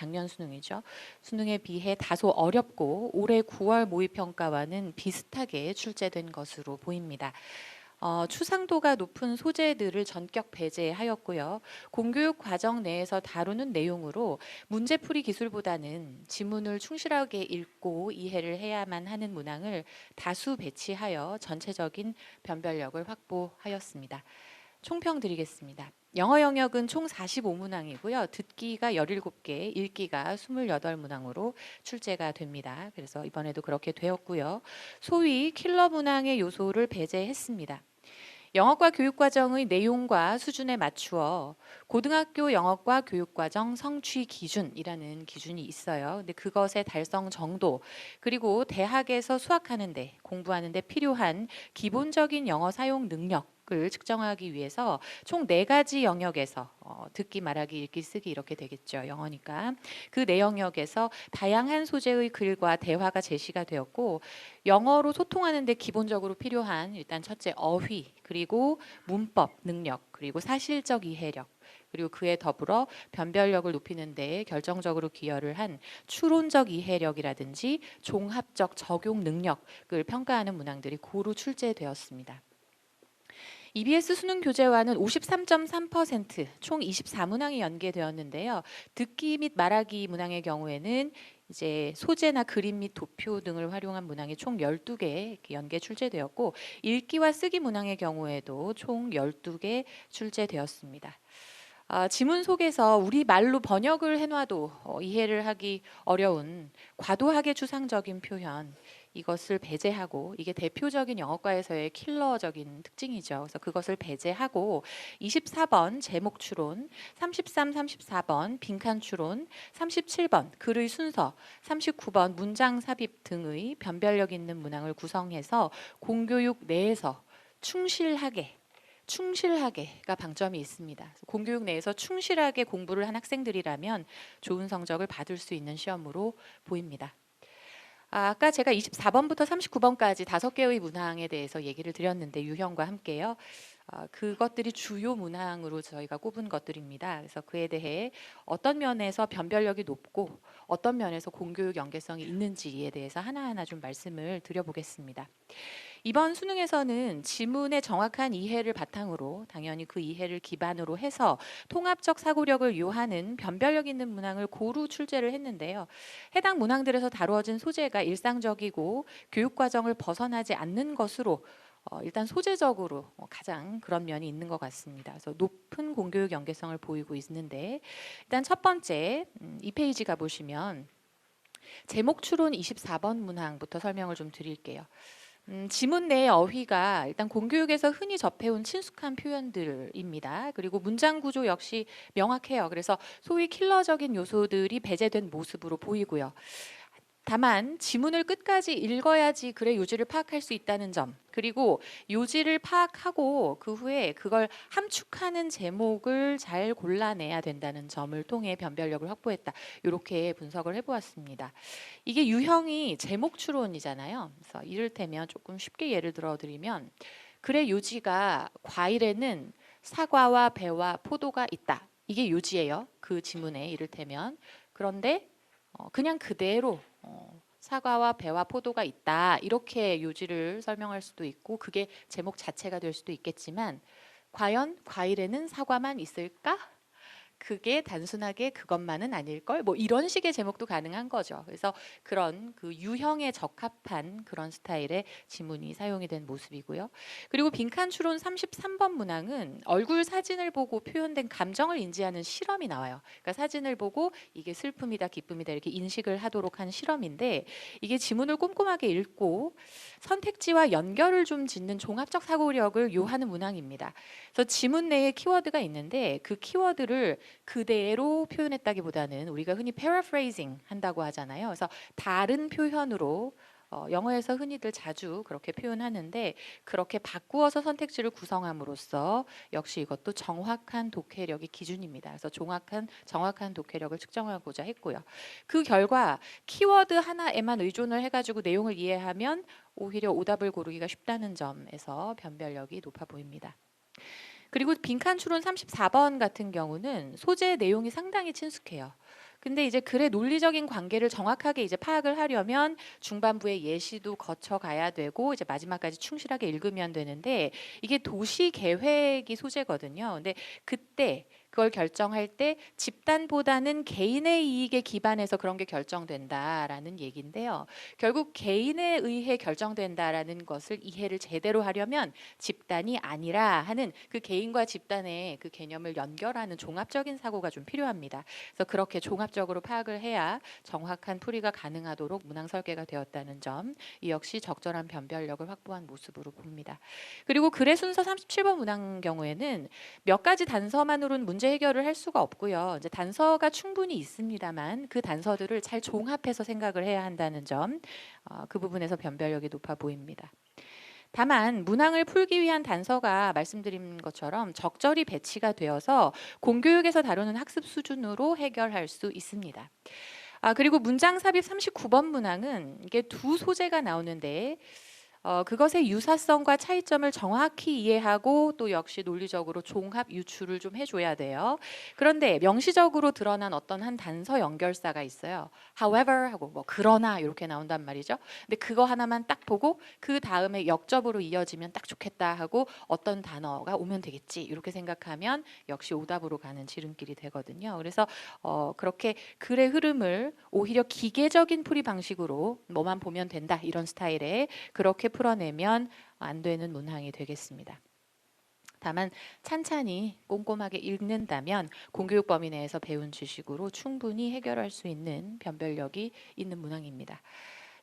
작년 수능이죠. 수능에 비해 다소 어렵고 올해 9월 모의평가와는 비슷하게 출제된 것으로 보입니다. 추상도가 높은 소재들을 전격 배제하였고요. 공교육 과정 내에서 다루는 내용으로 문제풀이 기술보다는 지문을 충실하게 읽고 이해를 해야만 하는 문항을 다수 배치하여 전체적인 변별력을 확보하였습니다. 총평 드리겠습니다. 영어 영역은 총 45문항이고요. 듣기가 17개, 읽기가 28문항으로 출제가 됩니다. 그래서 이번에도 그렇게 되었고요. 소위 킬러 문항의 요소를 배제했습니다. 영어과 교육과정의 내용과 수준에 맞추어 고등학교 영어과 교육과정 성취 기준이라는 기준이 있어요. 근데 그것의 달성 정도, 그리고 대학에서 수학하는데, 공부하는데 필요한 기본적인 영어 사용 능력을 측정하기 위해서 총 4가지 영역에서 듣기, 말하기, 읽기, 쓰기 이렇게 되겠죠. 영어니까. 그 네 영역에서 다양한 소재의 글과 대화가 제시가 되었고, 영어로 소통하는데 기본적으로 필요한 일단 첫째 어휘, 그리고 문법 능력, 그리고 사실적 이해력, 그리고 그에 더불어 변별력을 높이는 데 결정적으로 기여를 한 추론적 이해력이라든지 종합적 적용 능력을 평가하는 문항들이 고루 출제되었습니다. EBS 수능 교재와는 53.3%, 총 24문항이 연계되었는데요. 듣기 및 말하기 문항의 경우에는 이제 소재나 그림 및 도표 등을 활용한 문항이 총 12개 연계 출제되었고, 읽기와 쓰기 문항의 경우에도 총 12개 출제되었습니다. 지문 속에서 우리 말로 번역을 해놔도 이해를 하기 어려운 과도하게 추상적인 표현, 이것을 배제하고, 이게 대표적인 영어과에서의 킬러적인 특징이죠. 그래서 그것을 배제하고 24번 제목 추론, 33, 34번 빈칸 추론, 37번 글의 순서, 39번 문장 삽입 등의 변별력 있는 문항을 구성해서 공교육 내에서 충실하게가 방점이 있습니다. 공교육 내에서 충실하게 공부를 한 학생들이라면 좋은 성적을 받을 수 있는 시험으로 보입니다. 아까 제가 24번부터 39번까지 5개의 문항에 대해서 얘기를 드렸는데, 유형과 함께요. 그것들이 주요 문항으로 저희가 꼽은 것들입니다. 그래서 그에 대해 어떤 면에서 변별력이 높고 어떤 면에서 공교육 연계성이 있는지에 대해서 하나하나 좀 말씀을 드려보겠습니다. 이번 수능에서는 지문의 정확한 이해를 바탕으로, 당연히 그 이해를 기반으로 해서 통합적 사고력을 요하는 변별력 있는 문항을 고루 출제를 했는데요. 해당 문항들에서 다루어진 소재가 일상적이고 교육과정을 벗어나지 않는 것으로 일단 소재적으로 가장 그런 면이 있는 것 같습니다. 그래서 높은 공교육 연계성을 보이고 있는데, 일단 첫 번째 2페이지 가보시면 제목 추론 24번 문항부터 설명을 좀 드릴게요. 지문 내의 어휘가 일단 공교육에서 흔히 접해온 친숙한 표현들입니다. 그리고 문장 구조 역시 명확해요. 그래서 소위 킬러적인 요소들이 배제된 모습으로 보이고요. 다만 지문을 끝까지 읽어야지 글의 요지를 파악할 수 있다는 점, 그리고 요지를 파악하고 그 후에 그걸 함축하는 제목을 잘 골라내야 된다는 점을 통해 변별력을 확보했다. 이렇게 분석을 해보았습니다. 이게 유형이 제목 추론이잖아요. 그래서 이를테면 조금 쉽게 예를 들어드리면, 글의 요지가 과일에는 사과와 배와 포도가 있다. 이게 요지예요. 그 지문에 이를테면. 그런데 그냥 그대로 사과와 배와 포도가 있다, 이렇게 요지를 설명할 수도 있고 그게 제목 자체가 될 수도 있겠지만, 과연 과일에는 사과만 있을까? 그게 단순하게 그것만은 아닐걸? 뭐 이런 식의 제목도 가능한 거죠. 그래서 그런 그 유형에 적합한 그런 스타일의 지문이 사용이 된 모습이고요. 그리고 빈칸 추론 33번 문항은 얼굴 사진을 보고 표현된 감정을 인지하는 실험이 나와요. 그러니까 사진을 보고 이게 슬픔이다, 기쁨이다 이렇게 인식을 하도록 한 실험인데, 이게 지문을 꼼꼼하게 읽고 선택지와 연결을 좀 짓는 종합적 사고력을 요하는 문항입니다. 그래서 지문 내에 키워드가 있는데 그 키워드를 그대로 표현했다기보다는 우리가 흔히 paraphrasing 한다고 하잖아요. 그래서 다른 표현으로, 영어에서 흔히들 자주 그렇게 표현하는데, 그렇게 바꾸어서 선택지를 구성함으로써 역시 이것도 정확한 독해력이 기준입니다. 그래서 정확한 독해력을 측정하고자 했고요. 그 결과 키워드 하나에만 의존을 해가지고 내용을 이해하면 오히려 오답을 고르기가 쉽다는 점에서 변별력이 높아 보입니다. 그리고 빈칸 추론 34번 같은 경우는 소재 내용이 상당히 친숙해요. 근데 이제 글의 논리적인 관계를 정확하게 이제 파악을 하려면 중반부에 예시도 거쳐 가야 되고 이제 마지막까지 충실하게 읽으면 되는데 이게 도시 계획이 소재거든요. 근데 그때 그걸 결정할 때 집단보다는 개인의 이익에 기반해서 그런 게 결정된다라는 얘기인데요. 결국 개인에 의해 결정된다라는 것을 이해를 제대로 하려면 집단이 아니라 하는 그 개인과 집단의 그 개념을 연결하는 종합적인 사고가 좀 필요합니다. 그래서 그렇게 종합적으로 파악을 해야 정확한 풀이가 가능하도록 문항 설계가 되었다는 점, 이 역시 적절한 변별력을 확보한 모습으로 봅니다. 그리고 글의 순서 37번 문항 경우에는 몇 가지 단서만으로는 문제 해결을 할 수가 없고요. 이제 단서가 충분히 있습니다만 그 단서들을 잘 종합해서 생각을 해야 한다는 점, 그 부분에서 변별력이 높아 보입니다. 다만 문항을 풀기 위한 단서가 말씀드린 것처럼 적절히 배치가 되어서 공교육에서 다루는 학습 수준으로 해결할 수 있습니다. 그리고 문장 삽입 39번 문항은 이게 두 소재가 나오는데 그것의 유사성과 차이점을 정확히 이해하고 또 역시 논리적으로 종합 유추를 좀 해줘야 돼요. 그런데 명시적으로 드러난 어떤 한 단서 연결사가 있어요. However 하고 뭐 그러나 이렇게 나온단 말이죠. 근데 그거 하나만 딱 보고 그 다음에 역접으로 이어지면 딱 좋겠다 하고 어떤 단어가 오면 되겠지 이렇게 생각하면 역시 오답으로 가는 지름길이 되거든요. 그래서 그렇게 글의 흐름을 오히려 기계적인 풀이 방식으로 뭐만 보면 된다 이런 스타일의 그렇게 풀어내면 안 되는 문항이 되겠습니다. 다만 찬찬히 꼼꼼하게 읽는다면 공교육 범위 내에서 배운 지식으로 충분히 해결할 수 있는 변별력이 있는 문항입니다.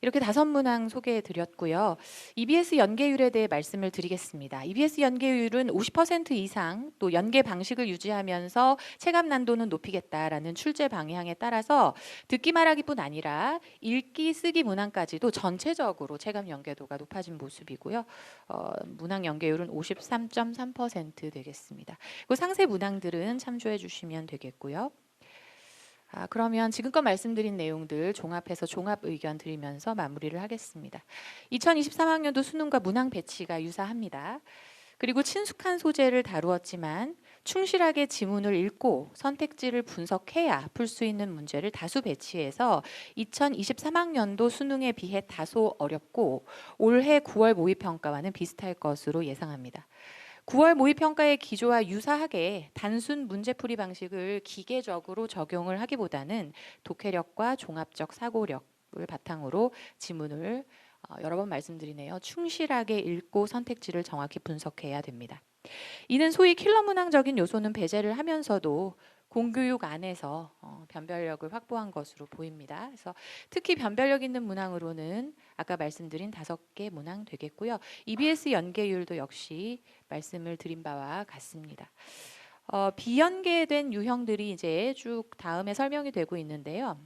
이렇게 5문항 소개해 드렸고요. EBS 연계율에 대해 말씀을 드리겠습니다. EBS 연계율은 50% 이상 또 연계 방식을 유지하면서 체감 난도는 높이겠다라는 출제 방향에 따라서 듣기 말하기뿐 아니라 읽기 쓰기 문항까지도 전체적으로 체감 연계도가 높아진 모습이고요. 문항 연계율은 53.3% 되겠습니다. 그 상세 문항들은 참조해 주시면 되겠고요. 그러면 지금껏 말씀드린 내용들 종합해서 종합 의견 드리면서 마무리를 하겠습니다. 2023학년도 수능과 문항 배치가 유사합니다. 그리고 친숙한 소재를 다루었지만 충실하게 지문을 읽고 선택지를 분석해야 풀 수 있는 문제를 다수 배치해서 2023학년도 수능에 비해 다소 어렵고 올해 9월 모의평가와는 비슷할 것으로 예상합니다. 9월 모의평가의 기조와 유사하게 단순 문제풀이 방식을 기계적으로 적용을 하기보다는 독해력과 종합적 사고력을 바탕으로 지문을 여러 번 말씀드리네요. 충실하게 읽고 선택지를 정확히 분석해야 됩니다. 이는 소위 킬러 문항적인 요소는 배제를 하면서도 공교육 안에서 변별력을 확보한 것으로 보입니다. 그래서 특히 변별력 있는 문항으로는 아까 말씀드린 5개 문항 되겠고요. EBS 연계율도 역시 말씀을 드린 바와 같습니다. 비연계된 유형들이 이제 쭉 다음에 설명이 되고 있는데요.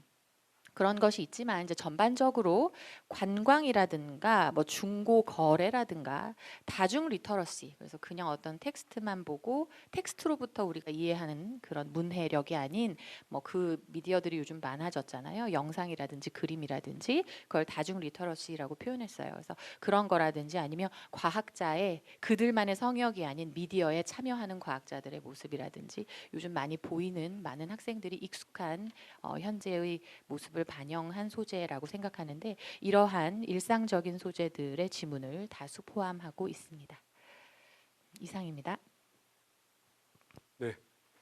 그런 것이 있지만 이제 전반적으로 관광이라든가 뭐 중고 거래라든가 다중 리터러시, 그래서 그냥 어떤 텍스트만 보고 텍스트로부터 우리가 이해하는 그런 문해력이 아닌 뭐 그 미디어들이 요즘 많아졌잖아요. 영상이라든지 그림이라든지 그걸 다중 리터러시라고 표현했어요. 그래서 그런 거라든지 아니면 과학자의 그들만의 성역이 아닌 미디어에 참여하는 과학자들의 모습이라든지 요즘 많이 보이는 많은 학생들이 익숙한 현재의 모습을 반영한 소재라고 생각하는데 이러한 일상적인 소재들의 지문을 다수 포함하고 있습니다. 이상입니다. 네,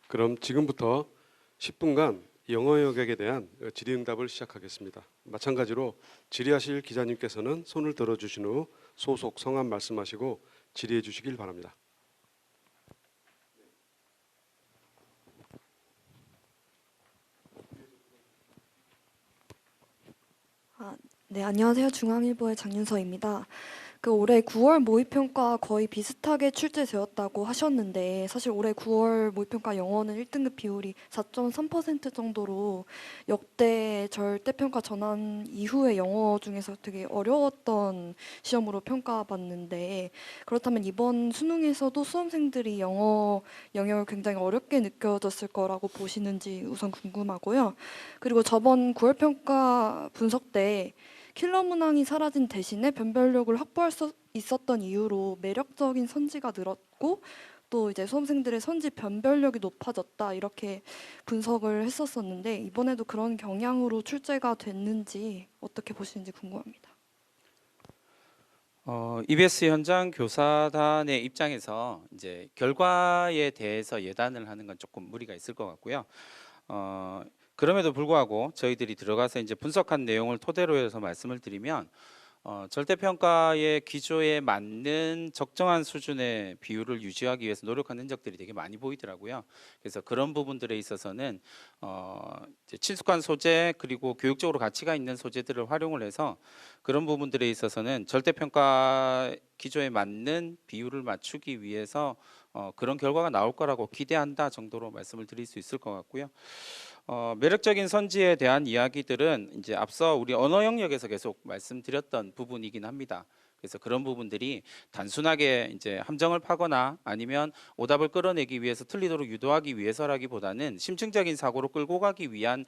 그럼 지금부터 10분간 영어 영역에 대한 질의응답을 시작하겠습니다. 마찬가지로 질의하실 기자님께서는 손을 들어주신 후 소속 성함 말씀하시고 질의해 주시길 바랍니다. 네, 안녕하세요. 중앙일보의 장윤서입니다. 올해 9월 모의평가 거의 비슷하게 출제되었다고 하셨는데 사실 올해 9월 모의평가 영어는 1등급 비율이 4.3% 정도로 역대 절대평가 전환 이후의 영어 중에서 되게 어려웠던 시험으로 평가받는데 그렇다면 이번 수능에서도 수험생들이 영어 영역을 굉장히 어렵게 느껴졌을 거라고 보시는지 우선 궁금하고요. 그리고 저번 9월 평가 분석 때 킬러 문항이 사라진 대신에 변별력을 확보할 수 있었던 이유로 매력적인 선지가 늘었고 또 이제 수험생들의 선지 변별력이 높아졌다 이렇게 분석을 했었었는데 이번에도 그런 경향으로 출제가 됐는지 어떻게 보시는지 궁금합니다. EBS 현장 교사단의 입장에서 이제 결과에 대해서 예단을 하는 건 조금 무리가 있을 것 같고요. 그럼에도 불구하고 저희들이 들어가서 이제 분석한 내용을 토대로 해서 말씀을 드리면 절대평가의 기조에 맞는 적정한 수준의 비율을 유지하기 위해서 노력한 흔적들이 되게 많이 보이더라고요. 그래서 그런 부분들에 있어서는 이제 친숙한 소재 그리고 교육적으로 가치가 있는 소재들을 활용을 해서 그런 부분들에 있어서는 절대평가 기조에 맞는 비율을 맞추기 위해서 그런 결과가 나올 거라고 기대한다 정도로 말씀을 드릴 수 있을 것 같고요. 매력적인 선지에 대한 이야기들은 이제 앞서 우리 언어 영역에서 계속 말씀드렸던 부분이긴 합니다. 그래서 그런 부분들이 단순하게 이제 함정을 파거나 아니면 오답을 끌어내기 위해서 틀리도록 유도하기 위해서라기보다는 심층적인 사고로 끌고 가기 위한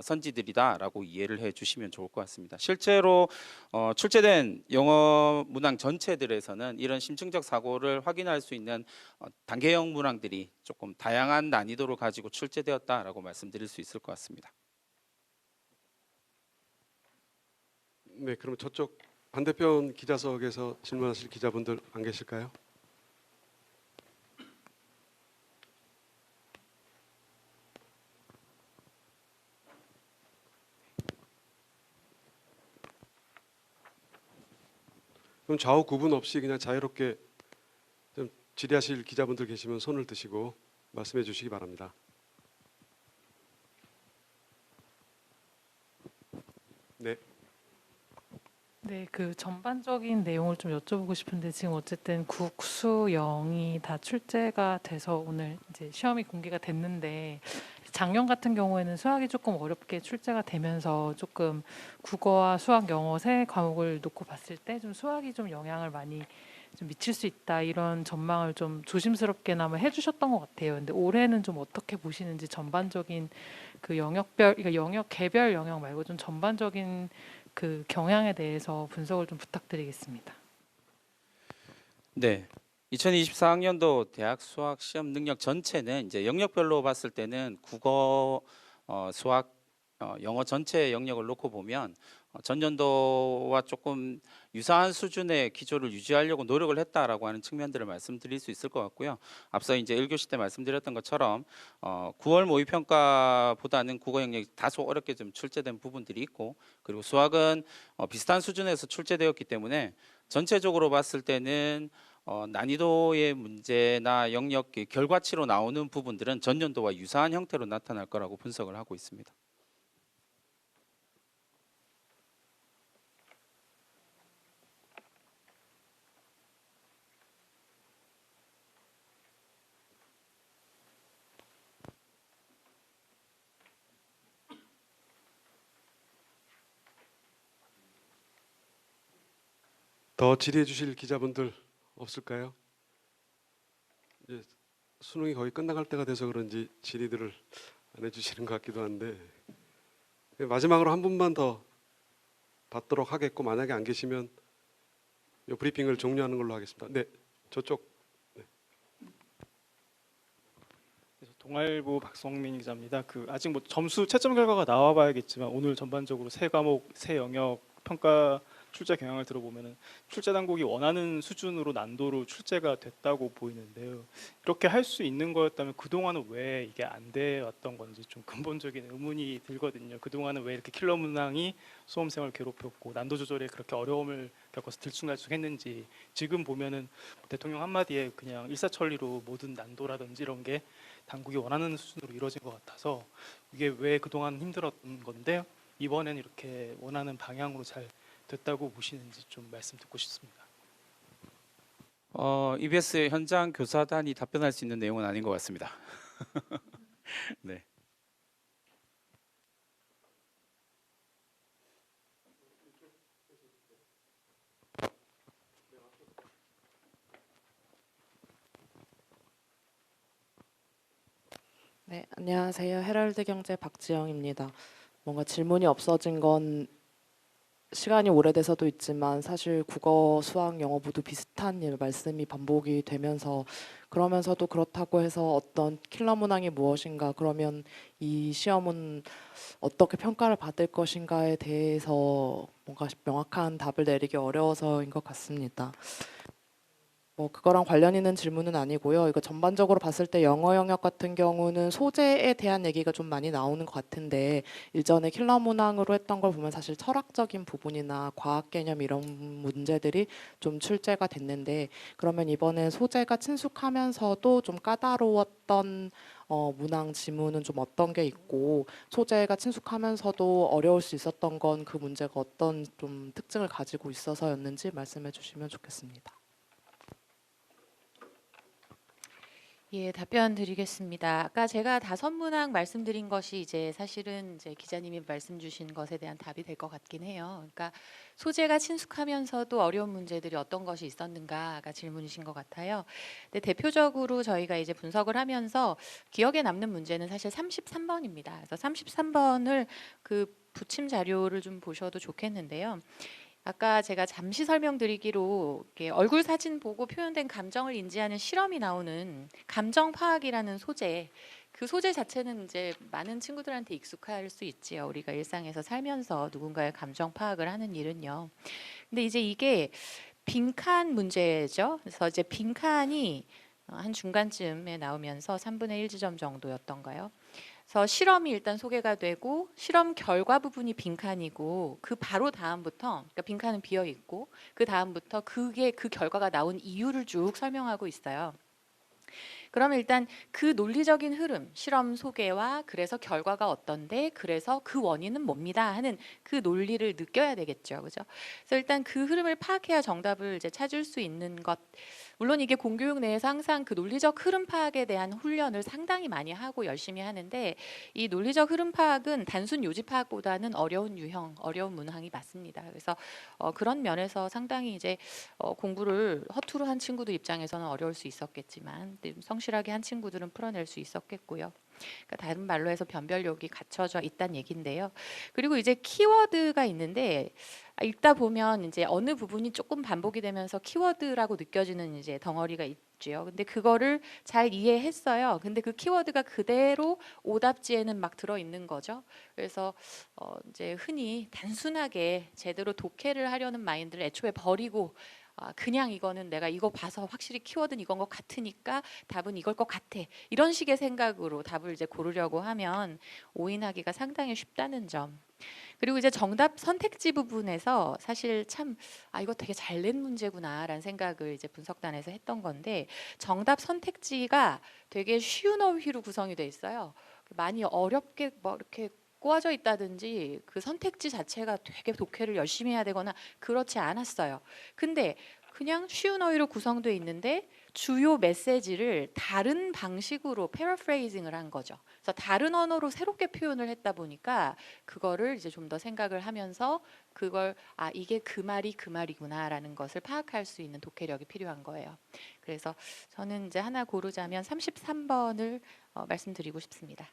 선지들이다라고 이해를 해주시면 좋을 것 같습니다. 실제로 출제된 영어 문항 전체들에서는 이런 심층적 사고를 확인할 수 있는 단계형 문항들이 조금 다양한 난이도를 가지고 출제되었다라고 말씀드릴 수 있을 것 같습니다. 네, 그럼 저쪽 반대편 기자석에서 질문하실 기자분들 안 계실까요? 그럼 좌우 구분 없이 그냥 자유롭게 좀 질의하실 기자분들 계시면 손을 드시고 말씀해 주시기 바랍니다. 네. 네, 그 전반적인 내용을 좀 여쭤보고 싶은데 지금 어쨌든 국수 영이 다 출제가 돼서 오늘 이제 시험이 공개가 됐는데 작년 같은 경우에는 수학이 조금 어렵게 출제가 되면서 조금 국어와 수학, 영어 세 과목을 놓고 봤을 때 좀 수학이 좀 영향을 많이 좀 미칠 수 있다 이런 전망을 좀 조심스럽게나마 해주셨던 것 같아요. 근데 올해는 좀 어떻게 보시는지 전반적인 그 영역별, 그러니까 영역 개별 영역 말고 좀 전반적인 그 경향에 대해서 분석을 좀 부탁드리겠습니다. 네. 2024학년도 대학 수학 시험 능력 전체는 이제 영역별로 봤을 때는 국어, 수학, 영어 전체 영역을 놓고 보면 전년도와 조금 유사한 수준의 기조를 유지하려고 노력을 했다라고 하는 측면들을 말씀드릴 수 있을 것 같고요. 앞서 이제 1교시 때 말씀드렸던 것처럼 9월 모의평가보다는 국어 영역이 다소 어렵게 좀 출제된 부분들이 있고 그리고 수학은 비슷한 수준에서 출제되었기 때문에 전체적으로 봤을 때는 난이도의 문제나 영역 결과치로 나오는 부분들은 전년도와 유사한 형태로 나타날 거라고 분석을 하고 있습니다. 더 질의해 주실 기자분들 없을까요? 이제 수능이 거의 끝나갈 때가 돼서 그런지 질의들을 안 해주시는 것 같기도 한데 마지막으로 한 분만 더 받도록 하겠고 만약에 안 계시면 이 브리핑을 종료하는 걸로 하겠습니다. 네, 저쪽. 동아일보 박성민 기자입니다. 아직 뭐 점수 채점 결과가 나와봐야겠지만 오늘 전반적으로 세 과목 세 영역 평가 출제 경향을 들어보면은 출제 당국이 원하는 수준으로 난도로 출제가 됐다고 보이는데요. 이렇게 할 수 있는 거였다면 그 동안은 왜 이게 안 돼왔던 건지 좀 근본적인 의문이 들거든요. 그 동안은 왜 이렇게 킬러 문항이 수험생을 괴롭혔고 난도 조절에 그렇게 어려움을 겪어서 들쑥날쑥했는지 지금 보면은 대통령 한마디에 그냥 일사천리로 모든 난도라든지 이런 게 당국이 원하는 수준으로 이루어진 것 같아서 이게 왜 그동안 힘들었던 건데 이번엔 이렇게 원하는 방향으로 잘 됐다고 보시는지 좀 말씀 듣고 싶습니다. EBS 현장 교사단이 답변할 수 있는 내용은 아닌 것 같습니다. 네. 네, 안녕하세요. 헤럴드 경제 박지영입니다. 뭔가 질문이 없어진 건 시간이 오래돼서도 있지만 사실 국어, 수학, 영어 모두 비슷한 말씀이 반복이 되면서 그러면서도 그렇다고 해서 어떤 킬러 문항이 무엇인가 그러면 이 시험은 어떻게 평가를 받을 것인가에 대해서 뭔가 명확한 답을 내리기 어려워서인 것 같습니다. 뭐 그거랑 관련 있는 질문은 아니고요. 이거 전반적으로 봤을 때 영어 영역 같은 경우는 소재에 대한 얘기가 좀 많이 나오는 것 같은데 일전에 킬러 문항으로 했던 걸 보면 사실 철학적인 부분이나 과학 개념 이런 문제들이 좀 출제가 됐는데 그러면 이번에 소재가 친숙하면서도 좀 까다로웠던 문항 지문은 좀 어떤 게 있고 소재가 친숙하면서도 어려울 수 있었던 건 그 문제가 어떤 좀 특징을 가지고 있어서였는지 말씀해 주시면 좋겠습니다. 예, 답변 드리겠습니다. 아까 제가 5문항 말씀드린 것이 이제 사실은 이제 기자님이 말씀 주신 것에 대한 답이 될 것 같긴 해요. 그러니까 소재가 친숙하면서도 어려운 문제들이 어떤 것이 있었는가가 질문이신 것 같아요. 근데 대표적으로 저희가 이제 분석을 하면서 기억에 남는 문제는 사실 33번입니다. 그래서 33번을 그 부침 자료를 좀 보셔도 좋겠는데요. 아까 제가 잠시 설명드리기로 이렇게 얼굴 사진 보고 표현된 감정을 인지하는 실험이 나오는 감정 파악이라는 소재, 그 소재 자체는 이제 많은 친구들한테 익숙할 수 있지요. 우리가 일상에서 살면서 누군가의 감정 파악을 하는 일은요. 근데 이제 이게 빈칸 문제죠. 그래서 이제 빈칸이 한 중간쯤에 나오면서 3분의 1 지점 정도였던가요? 그래서 실험이 일단 소개가 되고 실험 결과 부분이 빈칸이고 그 바로 다음부터 그러니까 빈칸은 비어 있고 그 다음부터 그게 그 결과가 나온 이유를 쭉 설명하고 있어요. 그러면 일단 그 논리적인 흐름, 실험 소개와 그래서 결과가 어떤데 그래서 그 원인은 뭡니다 하는 그 논리를 느껴야 되겠죠. 그죠? 그래서 일단 그 흐름을 파악해야 정답을 이제 찾을 수 있는 것. 물론 이게 공교육 내에서 항상 그 논리적 흐름 파악에 대한 훈련을 상당히 많이 하고 열심히 하는데 이 논리적 흐름 파악은 단순 요지 파악보다는 어려운 유형, 어려운 문항이 맞습니다. 그래서 그런 면에서 상당히 이제 공부를 허투루 한 친구들 입장에서는 어려울 수 있었겠지만 성실하게 한 친구들은 풀어낼 수 있었겠고요. 그러니까 다른 말로 해서 변별력이 갖춰져 있다는 얘기인데요. 그리고 이제 키워드가 있는데 읽다 보면 이제 어느 부분이 조금 반복이 되면서 키워드라고 느껴지는 이제 덩어리가 있죠. 근데 그거를 잘 이해했어요. 근데 그 키워드가 그대로 오답지에는 막 들어 있는 거죠. 그래서 이제 흔히 단순하게 제대로 독해를 하려는 마인드를 애초에 버리고 그냥 이거는 내가 이거 봐서 확실히 키워드는 이건 것 같으니까 답은 이걸 것 같아. 이런 식의 생각으로 답을 이제 고르려고 하면 오인하기가 상당히 쉽다는 점. 그리고 이제 정답 선택지 부분에서 사실 참 이거 되게 잘 낸 문제구나라는 생각을 이제 분석단에서 했던 건데 정답 선택지가 되게 쉬운 어휘로 구성이 돼 있어요. 많이 어렵게 뭐 이렇게 꼬아져 있다든지 그 선택지 자체가 되게 독해를 열심히 해야 되거나 그렇지 않았어요. 근데 그냥 쉬운 어휘로 구성되어 있는데 주요 메시지를 다른 방식으로 패러프레이징을 한 거죠. 그래서 다른 언어로 새롭게 표현을 했다 보니까 그거를 이제 좀 더 생각을 하면서 그걸 이게 그 말이 그 말이구나라는 것을 파악할 수 있는 독해력이 필요한 거예요. 그래서 저는 이제 하나 고르자면 33번을 말씀드리고 싶습니다.